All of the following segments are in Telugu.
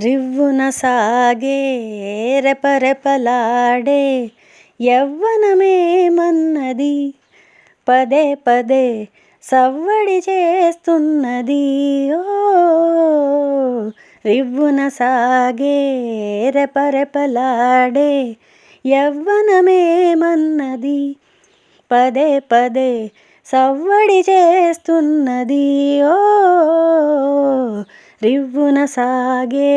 రివ్వున సాగే రెపరెపలాడే యవ్వనమేమన్నది, పదే పదే సవ్వడి చేస్తున్నది. ఓ రివ్వున సాగే రెపరెపలాడే యవ్వనమేమన్నది, పదే పదే సవ్వడి చేస్తున్నది. ఓ రివ్వున సాగే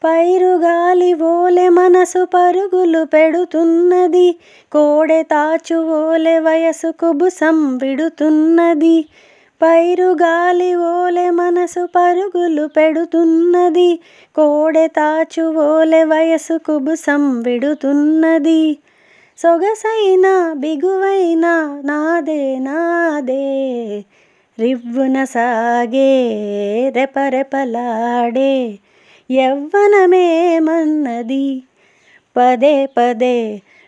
పైరుగాలి ఓలె మనసు పరుగులు పెడుతున్నది, కోడె తాచు ఓలె వయసు కుబుసం విడుతున్నది. పైరుగాలి ఓలె మనసు పరుగులు పెడుతున్నది, కోడె తాచు ఓలె వయసు కుబుసం విడుతున్నది. సొగసైన బిగువైన నాదే నాదే, రివ్వున సాగే రెపరెపలాడే యవ్వనమేమన్నది, పదే పదే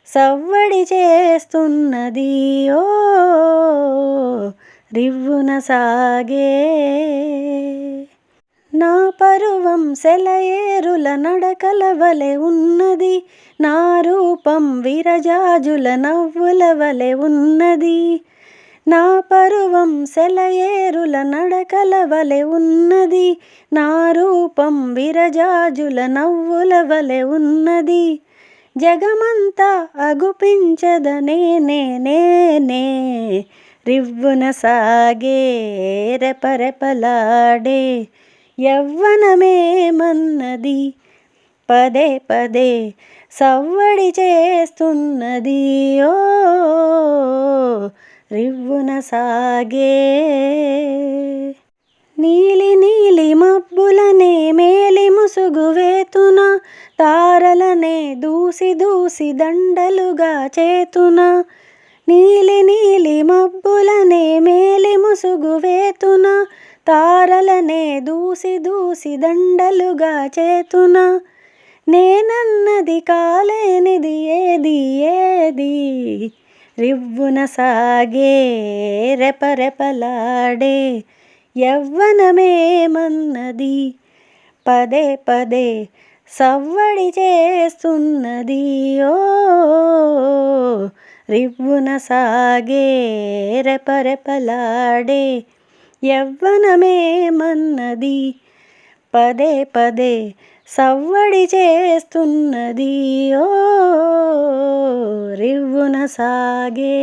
సవ్వడి చేస్తున్నది. ఓ రివ్వున సాగే నా పరువం సెలయేరుల నడకల వలె ఉన్నది, నా రూపం విరజాజుల నవ్వుల వలె ఉన్నది. నా పరువం సెలయేరుల నడకల వలె ఉన్నది, నా రూపం విరజాజుల నవ్వుల వలె ఉన్నది. జగమంతా అగుపించద నేనే నేనే, రివ్వున సాగే రెపరెపలాడే యవ్వనమేమన్నది, పదే పదే సవ్వడి చేస్తున్నది. ఓ రివ్వున సాగే నీలి నీలి మబ్బులనే మేలి ముసుగు వేతున, తారలనే దూసి దూసి దండలుగా చేతున. నీలి నీలి మబ్బులనే మేలి ముసుగు వేతున, తారలనే దూసి దూసి దండలుగా చేతున. నేనన్నది కాలేనిది ఏది ఏది, రివ్వున సాగే రెపరెపలాడే యవ్వనమేమన్నది, పదే పదే సవ్వడి చేస్తున్నది. ఓ రివ్వున సాగే రెపరెపలాడే యవ్వనమేమన్నది, పదే పదే సవ్వడి చేస్తున్నది. ఓ రివ్వున సాగే.